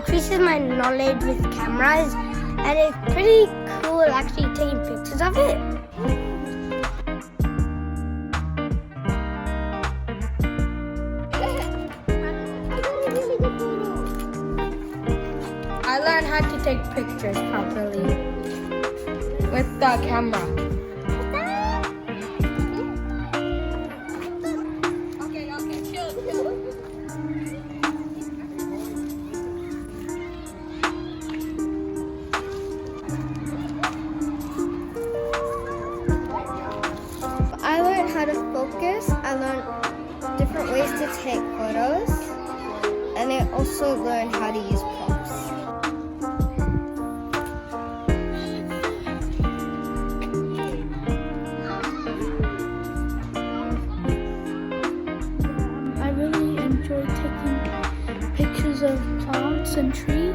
increases my knowledge with cameras, and it's pretty cool actually taking pictures of it. I learned how to take pictures properly with the camera. I learned how to focus. I learned different ways to take photos, and I also learned how to use props. I really enjoy taking pictures of plants and trees.